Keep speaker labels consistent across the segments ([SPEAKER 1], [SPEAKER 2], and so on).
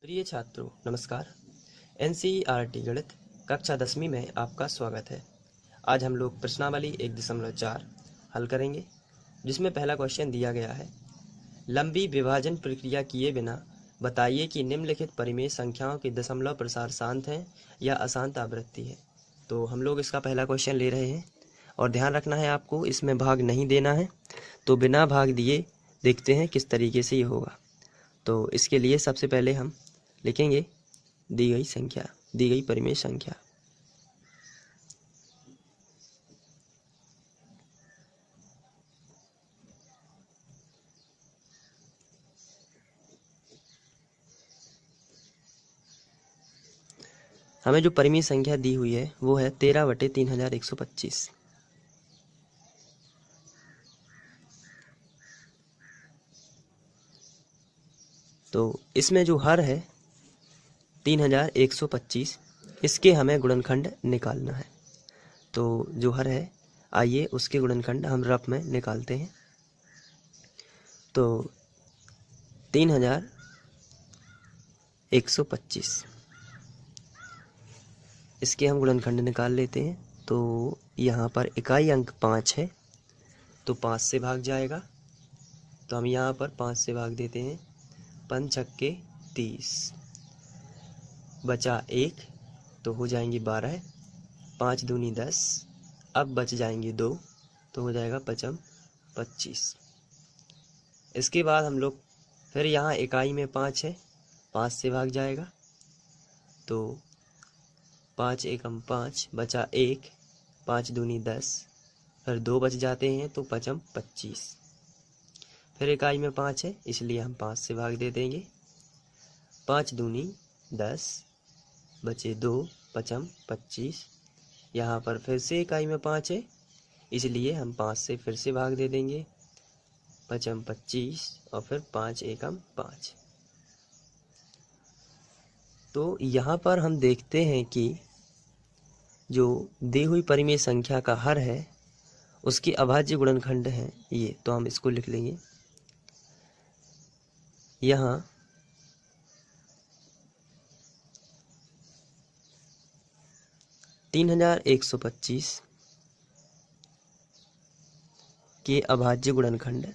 [SPEAKER 1] प्रिय छात्रों नमस्कार। एनसीईआरटी गणित कक्षा 10वीं में आपका स्वागत है। आज हम लोग प्रश्नावली 1.4 हल करेंगे, जिसमें पहला क्वेश्चन दिया गया है, लंबी विभाजन प्रक्रिया किए बिना बताइए कि निम्नलिखित परिमेय संख्याओं के दशमलव प्रसार शांत हैं या अशांत आवृत्ति है। तो हम लोग इसका पहला क्वेश्चन ले रहे हैं और ध्यान रखना है आपको, इसमें भाग नहीं देना है। तो बिना भाग दिए देखते हैं किस तरीके से ये होगा। तो इसके लिए सबसे पहले हम लिखेंगे दी गई संख्या, दी गई परिमेय संख्या। हमें जो परिमेय संख्या दी हुई है वो है 13/3125। तो इसमें जो हर है 3125, इसके हमें गुणनखंड निकालना है। तो जो हर है, आइए उसके गुणनखंड हम रफ में निकालते हैं। तो 3125, इसके हम गुणनखंड निकाल लेते हैं। तो यहाँ पर इकाई अंक 5 है, तो 5 से भाग जाएगा। तो हम यहाँ पर 5 से भाग देते हैं। 5 छक्के 30, बचा 1, तो हो जाएंगे 12। 5 दूनी 10, अब बच जाएंगे 2, तो हो जाएगा 5 25। इसके बाद हम लोग फिर यहाँ इकाई में 5 है, 5 से भाग जाएगा। तो 5 एकम 5, बचा 1, 5 दूनी 10, फिर 2 बच जाते हैं, तो 5 25। फिर इकाई में 5 है, इसलिए हम 5 से भाग दे देंगे। 5 दूनी 10, बचे 2, 5 25। यहाँ पर फिर से इकाई में 5 है, इसलिए हम 5 से फिर से भाग दे देंगे। 5 25 और फिर 5 एकम 5। तो यहाँ पर हम देखते हैं कि जो दी हुई परिमेय संख्या का हर है उसकी अभाज्य गुणनखंड है ये। तो हम इसको लिख लेंगे यहाँ 3125 के अभाज्य गुणनखंड।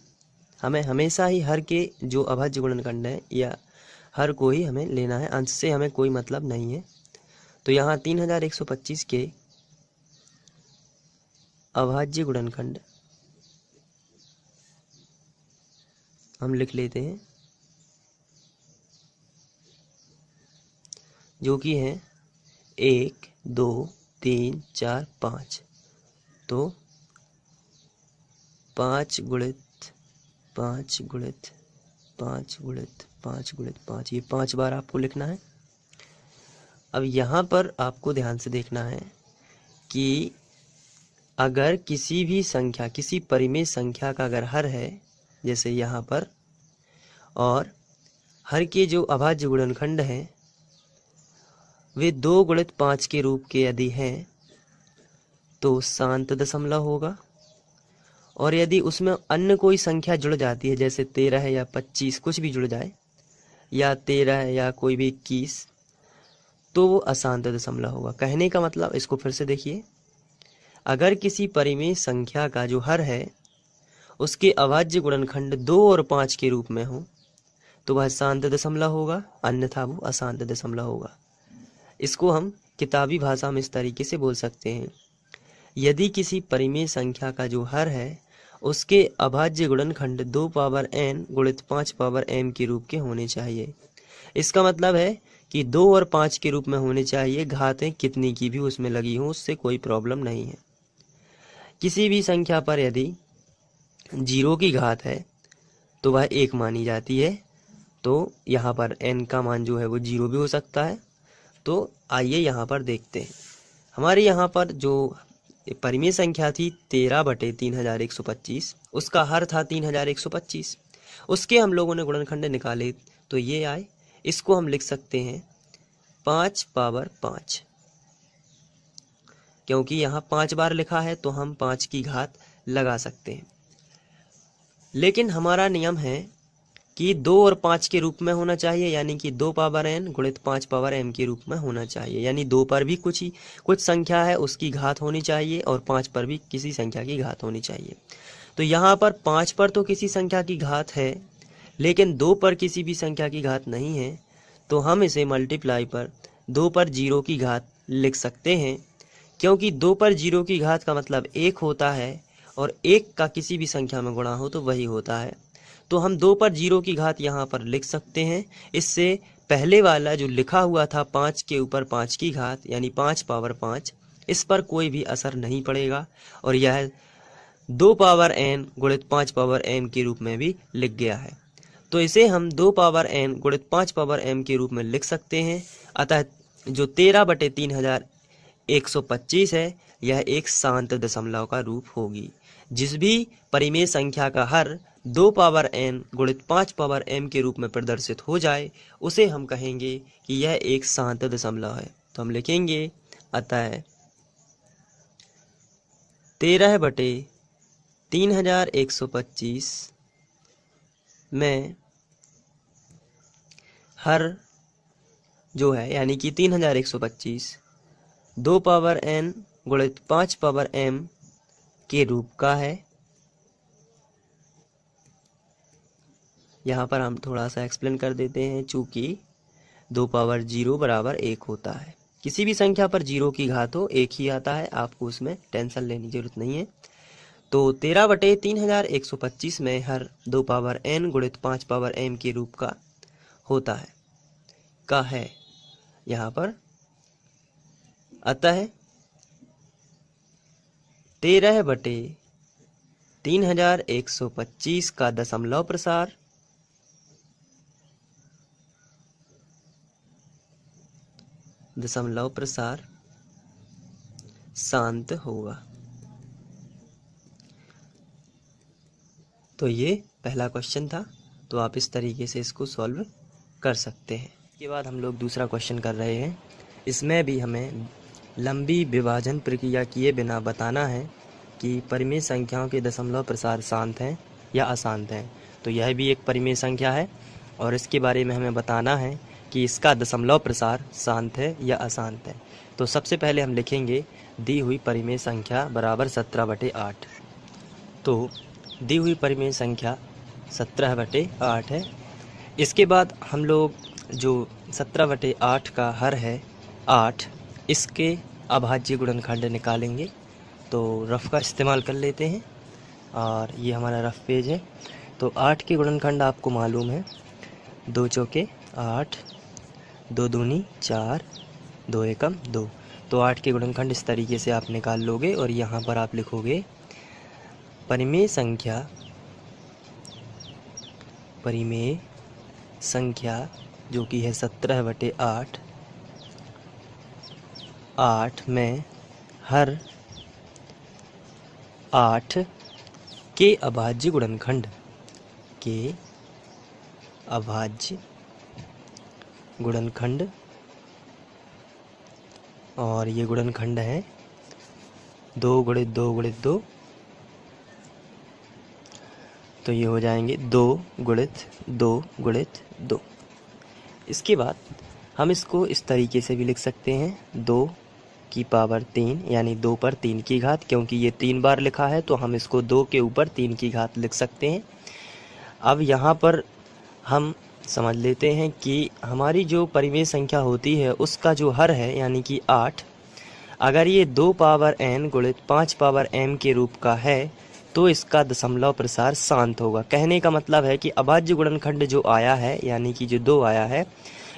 [SPEAKER 1] हमें हमेशा ही हर के जो अभाज्य गुणनखंड है या हर को ही हमें लेना है, अंश से हमें कोई मतलब नहीं है। तो यहाँ 3125 के अभाज्य गुणनखंड हम लिख लेते हैं, जो कि है 1 2 3 4 5। तो 5 गुणित 5 गुणित 5 गुणित 5 गुणित 5, ये 5 बार आपको लिखना है। अब यहाँ पर आपको ध्यान से देखना है कि अगर किसी भी संख्या, किसी परिमेय संख्या का अगर हर है, जैसे यहाँ पर, और हर के जो अभाज्य गुणनखंड हैं वे 2 गुणित 5 के रूप के यदि हैं, तो शांत दशमलव होगा। और यदि उसमें अन्य कोई संख्या जुड़ जाती है, जैसे 13 है या 25, कुछ भी जुड़ जाए, या 13 है या कोई भी 21, तो वो अशांत दशमलव होगा। कहने का मतलब, इसको फिर से देखिए, अगर किसी परिमेय संख्या का जो हर है उसके अभाज्य गुणनखंड 2 और 5 के रूप में हो, तो वह शांत दशमलव होगा, अन्यथा वो अशांत दशमलव होगा। इसको हम किताबी भाषा में इस तरीके से बोल सकते हैं, यदि किसी परिमेय संख्या का जो हर है उसके अभाज्य गुणनखंड 2 पावर n गुणित 5 पावर m के रूप के होने चाहिए। इसका मतलब है कि 2 और 5 के रूप में होने चाहिए, घातें कितनी की भी उसमें लगी हो, उससे कोई प्रॉब्लम नहीं है। किसी भी संख्या पर यदि 0 की घात है तो वह 1 मानी जाती है। तो यहाँ पर n का मान जो है वो 0 भी हो सकता है। तो आइए यहाँ पर देखते हैं, हमारे यहाँ पर जो परिमेय संख्या थी 13/3125, उसका हर था 3125। उसके हम लोगों ने गुणनखंड निकाले, तो ये आए। इसको हम लिख सकते हैं 5 पावर 5, क्योंकि यहाँ 5 बार लिखा है तो हम 5 की घात लगा सकते हैं। लेकिन हमारा नियम है कि 2 और 5 के रूप में होना चाहिए, यानी कि 2 पावर n गुणित 5 पावर m के रूप में होना चाहिए। यानी 2 पर भी कुछ संख्या है उसकी घात होनी चाहिए और 5 पर भी किसी संख्या की घात होनी चाहिए। तो यहाँ पर 5 पर तो किसी संख्या की घात है, लेकिन 2 पर किसी भी संख्या की घात नहीं है। तो हम इसे मल्टीप्लाई पर 2 पर 0 की घात लिख सकते हैं, क्योंकि 2 पर 0 की घात का मतलब 1 होता है और 1 का किसी भी संख्या में गुणा हो तो वही होता है। तो हम 2 पर 0 की घात यहाँ पर लिख सकते हैं। इससे पहले वाला जो लिखा हुआ था 5 के ऊपर 5 की घात यानी 5 पावर 5, इस पर कोई भी असर नहीं पड़ेगा और यह 2 पावर n गुणित 5 पावर m के रूप में भी लिख गया है। तो इसे हम 2 पावर n गुणित 5 पावर m के रूप में लिख सकते हैं। अतः जो 13/3125 है यह एक शांत दशमलव का रूप होगी। जिस भी परिमेय संख्या का हर 2 पावर n गुणित 5 पावर m के रूप में प्रदर्शित हो जाए उसे हम कहेंगे कि यह एक शांत दशमलव है। तो हम लिखेंगे अतः 13/3125 में हर जो है यानी कि 3125 2 पावर n गुणित 5 पावर m के रूप का है। यहाँ पर हम थोड़ा सा एक्सप्लेन कर देते हैं, चूंकि 2 पावर 0 बराबर 1 होता है। किसी भी संख्या पर 0 की घात हो 1 ही आता है, आपको उसमें टेंशन लेने की जरूरत नहीं है। तो 13/3125 में हर 2 पावर n गुणित 5 पावर m के रूप का होता है का है यहाँ पर। अतः 13/3125 का दशमलव प्रसार शांत होगा। तो ये पहला क्वेश्चन था, तो आप इस तरीके से इसको सॉल्व कर सकते हैं। इसके बाद हम लोग दूसरा क्वेश्चन कर रहे हैं। इसमें भी हमें लंबी विभाजन प्रक्रिया किए बिना बताना है कि परिमेय संख्याओं के दशमलव प्रसार शांत हैं या अशांत हैं। तो यह भी एक परिमेय संख्या है और इसके बारे में हमें बताना है कि इसका दशमलव प्रसार शांत है या अशांत है। तो सबसे पहले हम लिखेंगे दी हुई परिमेय संख्या बराबर 17/8। तो दी हुई परिमेय संख्या 17/8 है। इसके बाद हम लोग जो 17/8 का हर है 8, इसके अभाज्य गुणनखंड निकालेंगे। तो रफ का इस्तेमाल कर लेते हैं और ये हमारा रफ पेज है। तो 8 के गुणनखंड आपको मालूम है, 2 चौके 8, 2 दूनी 4, 2 एकम 2। तो 8 के गुणनखंड इस तरीके से आप निकाल लोगे और यहाँ पर आप लिखोगे परिमेय संख्या जो कि है 17/8, 8 में हर 8 के अभाज्य गुणनखंड और ये गुणनखंड है 2 गुणित 2 गुणित 2। तो ये हो जाएंगे 2 गुणित 2 गुणित 2। इसके बाद हम इसको इस तरीके से भी लिख सकते हैं 2 की पावर 3 यानी 2 पर 3 की घात, क्योंकि ये 3 बार लिखा है तो हम इसको 2 के ऊपर 3 की घात लिख सकते हैं। अब यहाँ पर हम समझ लेते हैं कि हमारी जो परिमेय संख्या होती है उसका जो हर है यानी कि 8, अगर ये 2 पावर n गुणित 5 पावर m के रूप का है तो इसका दशमलव प्रसार शांत होगा। कहने का मतलब है कि अभाज्य गुणनखंड जो आया है यानी कि जो 2 आया है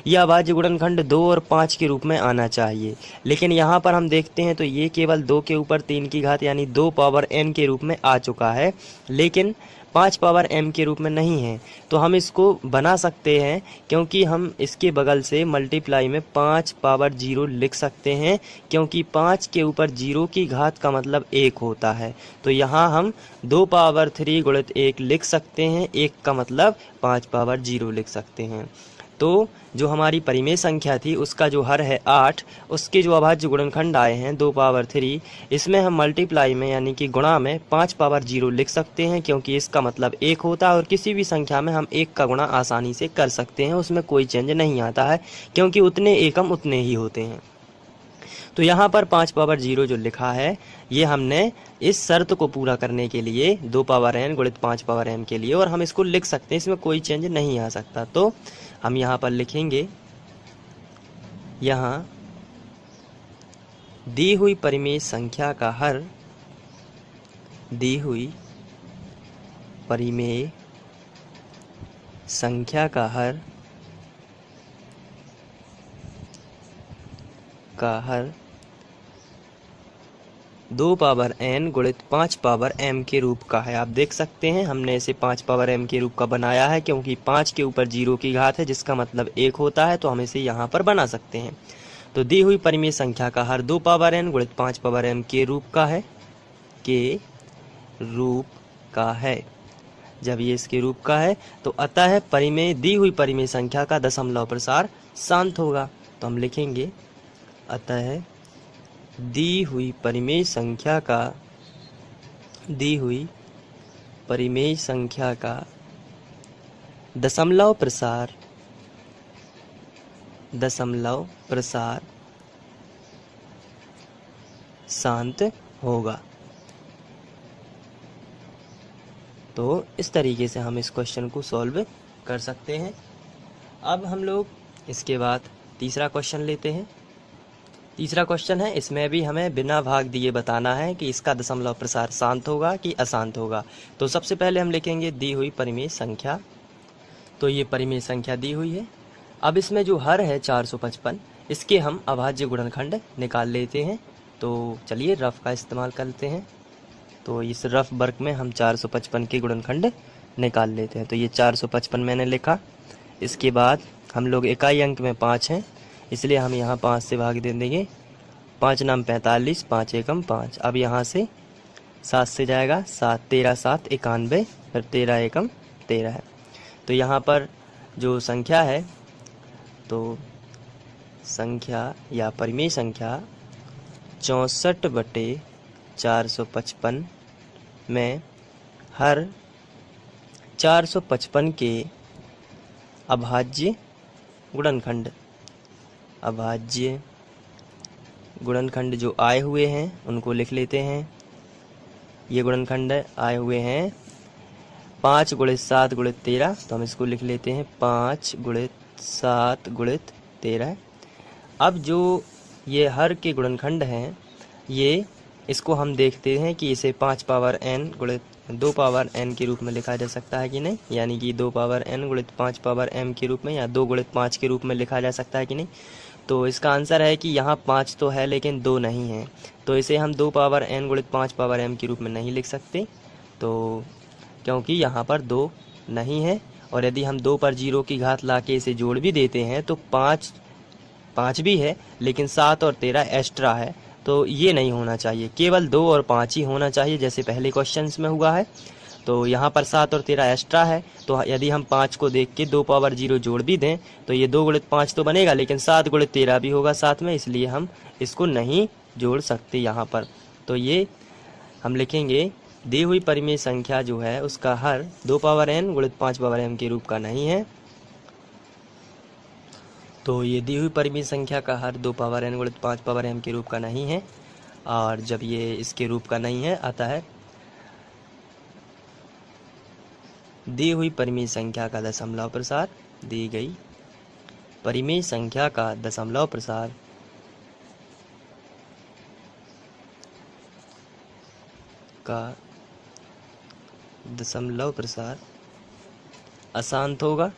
[SPEAKER 1] यह अभाज्य गुणनखंड 2 और 5 के रूप में आना चाहिए, लेकिन यहाँ पर हम देखते हैं तो ये केवल 2 के ऊपर 3 की घात यानी 2 पावर n के रूप में आ चुका है, लेकिन 5 पावर m के रूप में नहीं है। तो हम इसको बना सकते हैं, क्योंकि हम इसके बगल से मल्टीप्लाई में 5 पावर 0 लिख सकते हैं, क्योंकि 5 के ऊपर 0 की घात का मतलब 1 होता है। तो यहाँ हम 2 पावर 3 गुणित 1 लिख सकते हैं, 1 का मतलब 5 पावर 0 लिख सकते हैं। तो जो हमारी परिमेय संख्या थी उसका जो हर है 8, उसके जो अभाज्य गुणनखंड आए हैं 2 पावर 3, इसमें हम मल्टीप्लाई में यानी कि गुणा में 5 पावर 0 लिख सकते हैं, क्योंकि इसका मतलब 1 होता है और किसी भी संख्या में हम 1 का गुणा आसानी से कर सकते हैं, उसमें कोई चेंज नहीं आता है, क्योंकि उतने एकम उतने ही होते हैं। तो यहाँ पर 5 पावर 0 जो लिखा है ये हमने इस शर्त को पूरा करने के लिए 2 पावर n गुणित 5 पावर m के लिए, और हम इसको लिख सकते हैं, इसमें कोई चेंज नहीं आ सकता। तो हम यहाँ पर लिखेंगे, यहाँ दी हुई परिमेय संख्या का हर, दी हुई परिमेय संख्या का हर का हर 2 पावर n गुणित 5 पावर m के रूप का है। आप देख सकते हैं हमने इसे 5 पावर m के रूप का बनाया है, क्योंकि 5 के ऊपर 0 की घात है जिसका मतलब 1 होता है, तो हम इसे यहाँ पर बना सकते हैं। तो दी हुई परिमेय संख्या का हर 2 पावर n गुणित 5 पावर m के रूप का है, के रूप का है। जब ये इसके रूप का है तो अतः परिमेय, दी हुई परिमेय संख्या का दशमलव प्रसार शांत होगा। तो हम लिखेंगे, अतः दी हुई परिमेय संख्या का, दी हुई परिमेय संख्या का दशमलव प्रसार, दशमलव प्रसार शांत होगा। तो इस तरीके से हम इस क्वेश्चन को सॉल्व कर सकते हैं। अब हम लोग इसके बाद तीसरा क्वेश्चन लेते हैं। तीसरा क्वेश्चन है, इसमें भी हमें बिना भाग दिए बताना है कि इसका दशमलव प्रसार शांत होगा कि अशांत होगा। तो सबसे पहले हम लिखेंगे दी हुई परिमेय संख्या। तो ये परिमेय संख्या दी हुई है। अब इसमें जो हर है 455, इसके हम अभाज्य गुणनखंड निकाल लेते हैं। तो चलिए रफ का इस्तेमाल करते हैं। तो इस रफ वर्क में हम 455 के गुणनखंड निकाल लेते हैं। तो ये 455 मैंने लिखा। इसके बाद हम लोग इकाई अंक में 5 हैं, इसलिए हम यहाँ 5 से भाग दे देंगे। 5 नाम 45, 5 एकम 5। अब यहाँ से 7 से जाएगा, 7 13 7 91, फिर 13 एकम 13 है। तो यहाँ पर जो संख्या है, तो संख्या या परिमेय संख्या 64/455 में हर 455 के अभाज्य गुणनखंड, अभाज्य गुणनखंड जो आए हुए हैं उनको लिख लेते हैं। ये गुणनखंड आए हुए हैं 5 गुणित 7 गुणित 13, तो हम इसको लिख लेते हैं 5 गुणित 7 गुणित 13। अब जो ये हर के गुणनखंड हैं, ये इसको हम देखते हैं कि इसे 5 पावर n गुणित 2 पावर n के रूप में लिखा जा सकता है कि नहीं, यानी कि 2 पावर n गुणित 5 पावर m के रूप में, या 2 गुणित 5 के रूप में लिखा जा सकता है कि नहीं। तो इसका आंसर है कि यहाँ 5 तो है लेकिन 2 नहीं है, तो इसे हम 2 पावर n गुणित 5 पावर m के रूप में नहीं लिख सकते, तो क्योंकि यहाँ पर 2 नहीं है। और यदि हम 2 पर 0 की घात ला के इसे जोड़ भी देते हैं तो 5 भी है, लेकिन 7 और 13 एक्स्ट्रा है, तो ये नहीं होना चाहिए, केवल 2 और 5 ही होना चाहिए जैसे पहले क्वेश्चंस में हुआ है। तो यहाँ पर 7 और 13 एक्स्ट्रा है, तो यदि हम 5 को देख के 2 पावर 0 जोड़ भी दें तो ये 2 गुणित 5 तो बनेगा, लेकिन 7 गुणित 13 भी होगा साथ में, इसलिए हम इसको नहीं जोड़ सकते यहाँ पर। तो ये हम लिखेंगे दी हुई परिमेय संख्या जो है उसका हर 2 पावर n गुणित 5 पावर m के रूप का नहीं है। तो ये दी हुई परिमेय संख्या का हर 2 पावर n गुणित 5 पावर m के रूप का नहीं है, और जब ये इसके रूप का नहीं है, अतः दी हुई परिमेय संख्या का दशमलव प्रसार, दी गई परिमेय संख्या का दशमलव प्रसार का दशमलव प्रसार अशांत होगा।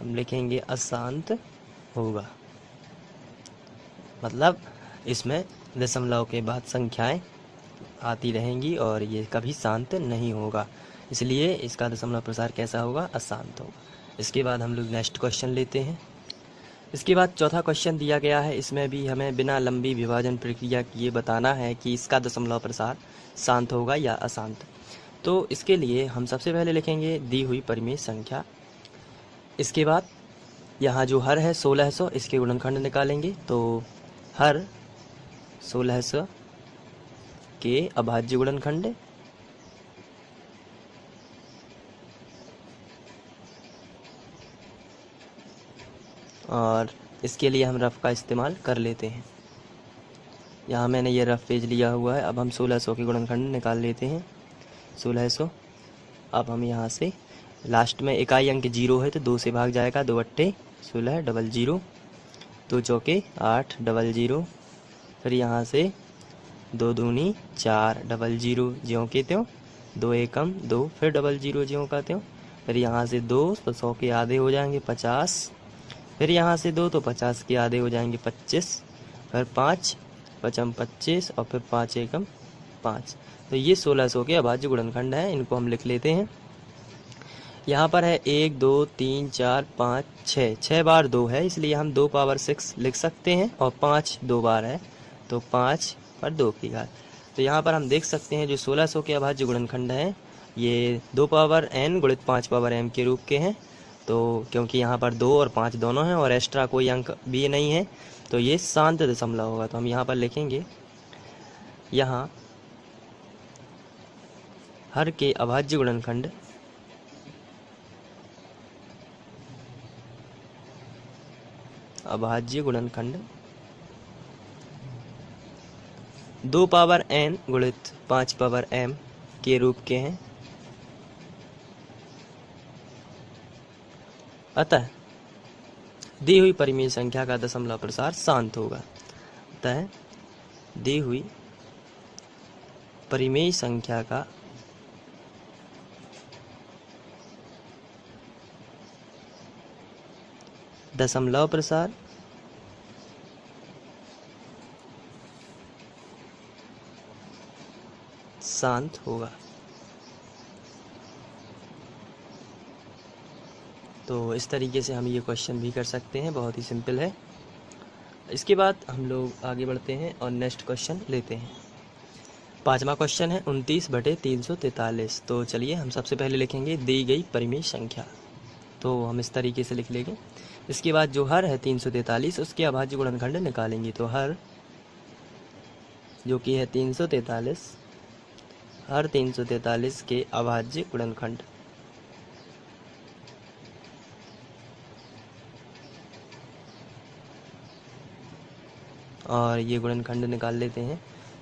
[SPEAKER 1] हम लिखेंगे अशांत होगा, मतलब इसमें दशमलव के बाद संख्याएं आती रहेंगी और ये कभी शांत नहीं होगा, इसलिए इसका दशमलव प्रसार कैसा होगा, अशांत होगा। इसके बाद हम लोग नेक्स्ट क्वेश्चन लेते हैं। इसके बाद चौथा क्वेश्चन दिया गया है, इसमें भी हमें बिना लंबी विभाजन प्रक्रिया किए बताना है कि इसका दशमलव प्रसार शांत होगा या अशांत। तो इसके लिए हम सबसे पहले लिखेंगे दी हुई परिमेय संख्या, इसके बाद यहाँ जो हर है 1600, इसके गुणनखंड निकालेंगे तो हर 1600 के अभाज्य गुणनखंड और इसके लिए हम रफ का इस्तेमाल कर लेते हैं। यहाँ मैंने ये रफ पेज लिया हुआ है। अब हम 1600 के गुणनखंड निकाल लेते हैं। 1600, अब हम यहाँ से लास्ट में इकाई अंक 0 है तो 2 से भाग जाएगा। 2 अट्ठे 16 डबल 0, 2 चौके 8 डबल 0, फिर यहाँ से 2 दूनी 4 डबल 0 ज्यों के त्यों, 2 एकम 2 फिर डबल 0 ज्यों का त्यों, फिर यहाँ से 2 तो 100 के आधे हो जाएंगे 50, फिर यहाँ से 2 तो 50 के आधे हो जाएंगे 25, फिर 5 पचम 25 और फिर 5 एकम 5। तो ये 1600 के अभाज्य गुणनखंड हैं। इनको हम लिख लेते हैं। यहाँ पर है 1 2 3 4 5 6, 6 बार 2 है इसलिए हम 2 पावर 6 लिख सकते हैं और 5 2 बार है तो 5 पर 2 की घात। तो यहाँ पर हम देख सकते हैं जो 1600 के अभाज्य गुणनखंड हैं ये 2 पावर n गुणित 5 पावर m के रूप के हैं। तो क्योंकि यहाँ पर 2 और 5 दोनों हैं और एक्स्ट्रा कोई अंक भी नहीं है तो ये शांत दशमलव होगा। तो हम यहाँ पर लिखेंगे यहाँ हर के अभाज्य गुणनखंड अभाज्य गुणनखंड 2 पावर n गुणित 5 पावर m के रूप के हैं। अतः दी हुई परिमेय संख्या का दशमलव प्रसार शांत होगा। अतः दी हुई परिमेय संख्या का दशमलव प्रसार शांत होगा। तो इस तरीके से हम ये क्वेश्चन भी कर सकते हैं, बहुत ही सिंपल है। इसके बाद हम लोग आगे बढ़ते हैं और नेक्स्ट क्वेश्चन लेते हैं। 5वां क्वेश्चन है 29/343। तो चलिए हम सबसे पहले लिखेंगे दी गई परिमेय संख्या। तो हम इस तरीके से लिख लेंगे। इसके बाद जो हर है 343 उसके अभाज्य गुणनखंड निकालेंगे। तो हर जो कि है 343, हर 343 के अभाज्य गुणनखंड और ये गुणनखंड निकाल लेते हैं।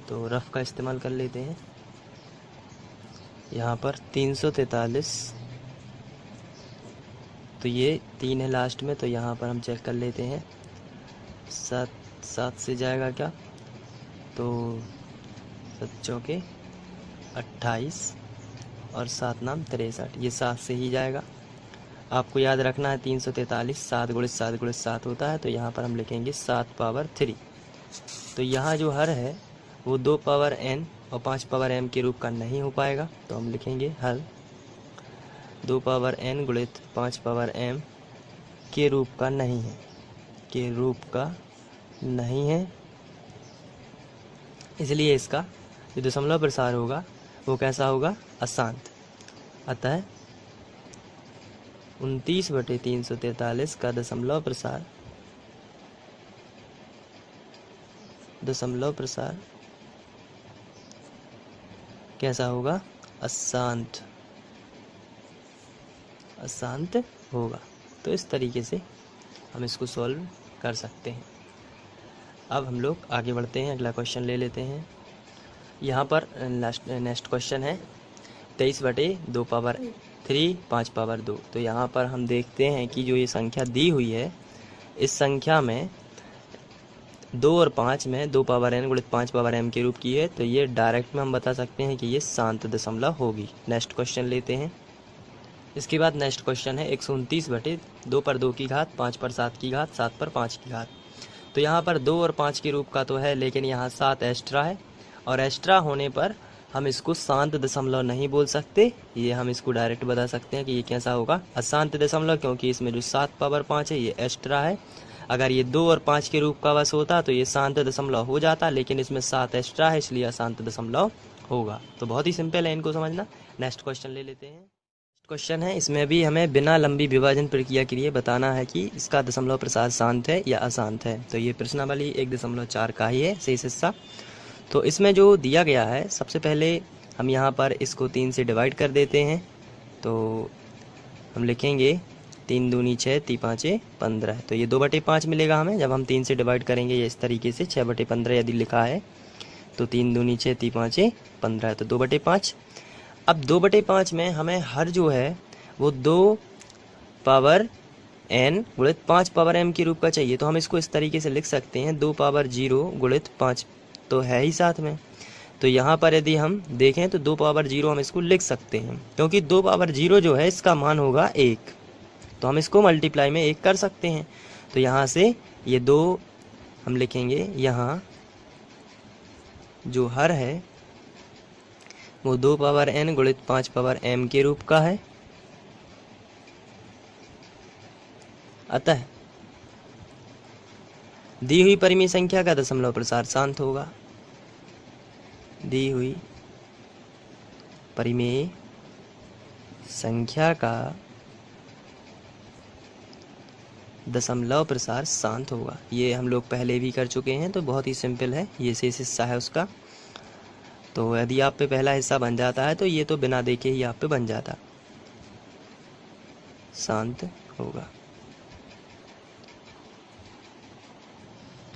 [SPEAKER 1] तो रफ का इस्तेमाल कर लेते हैं। यहाँ पर 343 तो ये 3 है लास्ट में तो यहाँ पर हम चेक कर लेते हैं 7 से जाएगा क्या, तो 7 चौके 28 और 7 नाम 63, ये 7 से ही जाएगा। आपको याद रखना है 343 7 गुणित 7 गुणित 7 होता है। तो यहाँ पर हम लिखेंगे 7 पावर 3। तो यहाँ जो हर है वो 2 पावर n और 5 पावर m के रूप का नहीं हो पाएगा। तो हम लिखेंगे हर 2 पावर n गुणित 5 पावर m के रूप का नहीं है, के रूप का नहीं है, इसलिए इसका जो दशमलव प्रसार होगा वो कैसा होगा, अशांत। अतः 29/343 का दशमलव प्रसार कैसा होगा, अशांत होगा। तो इस तरीके से हम इसको सॉल्व कर सकते हैं। अब हम लोग आगे बढ़ते हैं, अगला क्वेश्चन ले लेते हैं। यहाँ पर नेक्स्ट क्वेश्चन है 23/2 पावर 3 5 पावर 2। तो यहाँ पर हम देखते हैं कि जो ये संख्या दी हुई है इस संख्या में 2 और 5 में 2 पावर n गुणित 5 पावर m के रूप की है। तो ये डायरेक्ट में हम बता सकते हैं कि ये शांत दशमलव होगी। नेक्स्ट क्वेश्चन लेते हैं। इसके बाद नेक्स्ट क्वेश्चन है 129/2 पर 2 की घात 5 पर 7 की घात 7 पर 5 की घात। तो यहाँ पर 2 और 5 के रूप का तो है लेकिन यहाँ 7 एक्स्ट्रा है और एक्स्ट्रा होने पर हम इसको शांत दशमलव नहीं बोल सकते, ये हम इसको डायरेक्ट बता सकते हैं कि ये कैसा होगा, अशांत दशमलव, क्योंकि इसमें जो 7 पावर 5 है ये एक्स्ट्रा है। अगर ये 2 और 5 के रूप का बस होता तो ये शांत दशमलव हो जाता, लेकिन इसमें 7 एक्स्ट्रा है इसलिए अशांत दशमलव होगा। तो बहुत ही सिंपल है इनको समझना। नेक्स्ट क्वेश्चन ले लेते हैं। क्वेश्चन है, इसमें भी हमें बिना लंबी विभाजन प्रक्रिया के लिए बताना है कि इसका दशमलव प्रसार शांत है या अशांत है। तो ये प्रश्नावली 1.4 का ही है शेष हिस्सा। तो इसमें जो दिया गया है, सबसे पहले हम यहाँ पर इसको 3 से डिवाइड कर देते हैं। तो हम लिखेंगे 3 दूनी 6, 3 5 15। तो ये 2/5 मिलेगा हमें जब हम 3 से डिवाइड करेंगे। ये इस तरीके से 6/15 यदि लिखा है तो 3 दूनी 6, 3 5 15, तो 2/5। अब 2/5 में हमें हर जो है वो 2 पावर n गुणित 5 पावर m के रूप का चाहिए। तो हम इसको इस तरीके से लिख सकते हैं, 2 पावर 0 गुणित 5 तो है ही साथ में। तो यहाँ पर यदि हम देखें तो 2 पावर 0 हम इसको लिख सकते हैं, क्योंकि 2 पावर 0 जो है इसका मान होगा 1। तो हम इसको मल्टीप्लाई में 1 कर सकते हैं। तो यहाँ से ये 2 हम लिखेंगे, यहाँ जो हर है वो 2 पावर n गुणित 5 पावर m के रूप का है। अतः दी हुई परिमेय संख्या का दशमलव प्रसार शांत होगा। दी हुई परिमेय संख्या का दशमलव प्रसार शांत होगा। ये हम लोग पहले भी कर चुके हैं, तो बहुत ही सिंपल है। ये शेष हिस्सा है उसका। तो यदि आप पे पहला हिस्सा बन जाता है तो ये तो बिना देखे ही आप पे बन जाता, शांत होगा।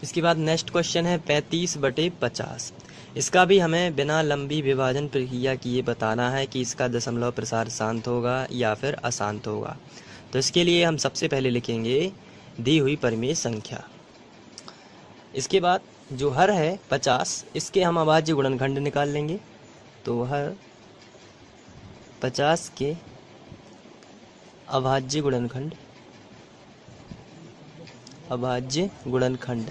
[SPEAKER 1] इसके बाद नेक्स्ट क्वेश्चन है 35/50। इसका भी हमें बिना लंबी विभाजन प्रक्रिया किए बताना है कि इसका दशमलव प्रसार शांत होगा या फिर अशांत होगा। तो इसके लिए हम सबसे पहले लिखेंगे दी हुई परिमेय संख्या। इसके बाद जो हर है 50, इसके हम अभाज्य गुणनखंड निकाल लेंगे। तो हर 50 के अभाज्य गुणनखंड, अभाज्य गुणनखंड।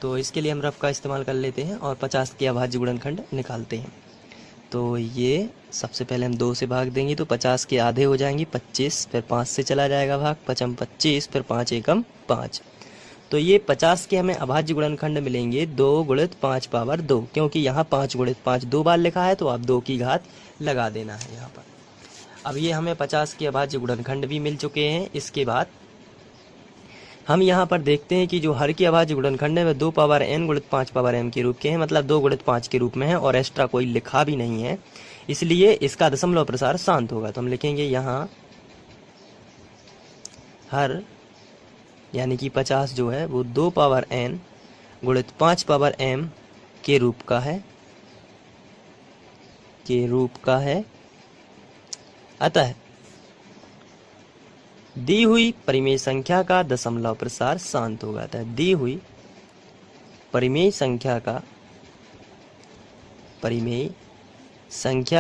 [SPEAKER 1] तो इसके लिए हम रफ का इस्तेमाल कर लेते हैं और 50 के अभाज्य गुणनखंड निकालते हैं। तो ये सबसे पहले हम 2 से भाग देंगे तो 50 के आधे हो जाएंगे 25, फिर 5 से चला जाएगा भाग, 5 25, फिर 5 एकम 5। तो ये 50 के हमें अभाज्य गुणनखंड मिलेंगे 2 गुणित 5 पावर 2, क्योंकि यहाँ 5 गुणित 5 2 बार लिखा है तो आप 2 की घात लगा देना है यहाँ पर। अब ये हमें 50 के अभाज्य गुणनखंड भी मिल चुके हैं। इसके बाद हम यहाँ पर देखते हैं कि जो हर की अभाज्य गुणनखंड है वह 2 पावर n गुणित 5 पावर m के रूप के हैं, मतलब 2 गुणित 5 के रूप में है और एक्स्ट्रा कोई लिखा भी नहीं है, इसलिए इसका दशमलव प्रसार शांत होगा। तो हम लिखेंगे यहाँ हर यानी कि 50 जो है वो 2 पावर n गुणित 5 पावर m के रूप का है, अतः दी हुई परिमेय संख्या का दशमलव प्रसार शांत होगा। अतः दी हुई परिमेय संख्या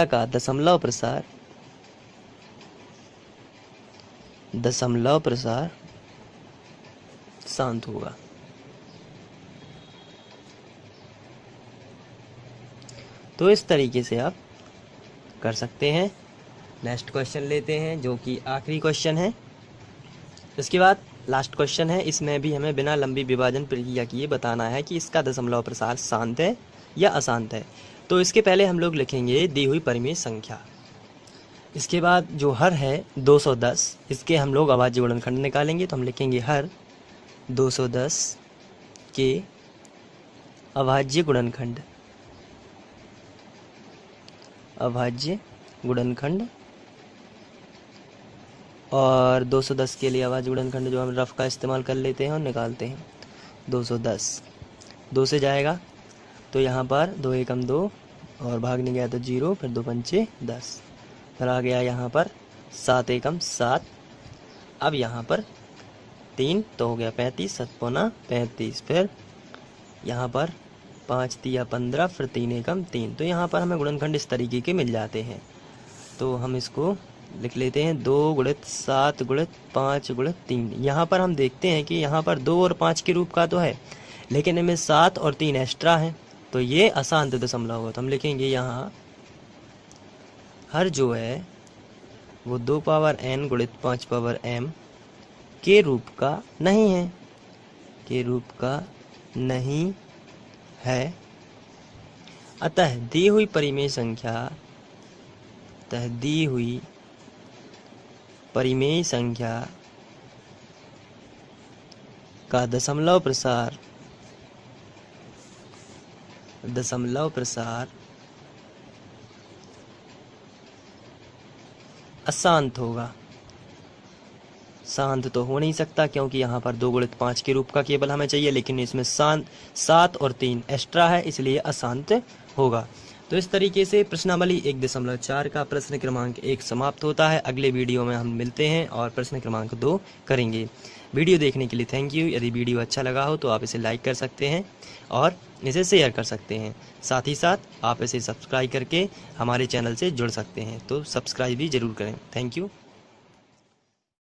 [SPEAKER 1] का दशमलव प्रसार शांत होगा। तो इस तरीके से आप कर सकते हैं। नेक्स्ट क्वेश्चन लेते हैं जो कि आखिरी क्वेश्चन है। इसके बाद लास्ट क्वेश्चन है, इसमें भी हमें बिना लंबी विभाजन प्रक्रिया किए बताना है कि इसका दशमलव प्रसार शांत है या अशांत है। तो इसके पहले हम लोग लिखेंगे दी हुई परिमेय संख्या। इसके बाद जो हर है 210, इसके हम लोग अभाज्य गुणनखंड निकालेंगे। तो हम लिखेंगे हर 210 के अभाज्य गुणनखंड और 210 के लिए अभाज्य गुणनखंड जो हम रफ का इस्तेमाल कर लेते हैं और निकालते हैं। 210 2 से जाएगा तो यहाँ पर 2 एकम 2 और भागने गया तो 0, फिर 2 पंचे 10, फिर आ गया यहाँ पर 7 एकम 7। अब यहाँ पर 3 तो हो गया 35, 7 पौना 35, फिर यहाँ पर 5 तिया 15, फिर 3 एकम 3। तो यहाँ पर हमें गुणनखंड इस तरीके के मिल जाते हैं। तो हम इसको लिख लेते हैं 2 गुणित 7 गुणित 5 गुणित 3। यहाँ पर हम देखते हैं कि यहाँ पर 2 और 5 के रूप का तो है, लेकिन इनमें 7 और 3 एक्स्ट्रा है, तो ये अशांत दशमलव होगा। तो हम लिखेंगे यहाँ हर जो है वो 2 पावर n गुणित 5 पावर m के रूप का नहीं है। अतः दी हुई परिमेय संख्या परिमेय संख्या का दशमलव प्रसार अशांत होगा। शांत तो हो नहीं सकता क्योंकि यहाँ पर 2 गुणित 5 के रूप का केवल हमें चाहिए, लेकिन इसमें 7 और 3 एक्स्ट्रा है, इसलिए अशांत होगा। तो इस तरीके से प्रश्नावली 1.4 का प्रश्न क्रमांक 1 समाप्त होता है। अगले वीडियो में हम मिलते हैं और प्रश्न क्रमांक 2 करेंगे। वीडियो देखने के लिए थैंक यू। यदि वीडियो अच्छा लगा हो तो आप इसे लाइक कर सकते हैं और इसे शेयर कर सकते हैं। साथ ही साथ आप इसे सब्सक्राइब करके हमारे चैनल से जुड़ सकते हैं, तो सब्सक्राइब भी ज़रूर करें। Thank you.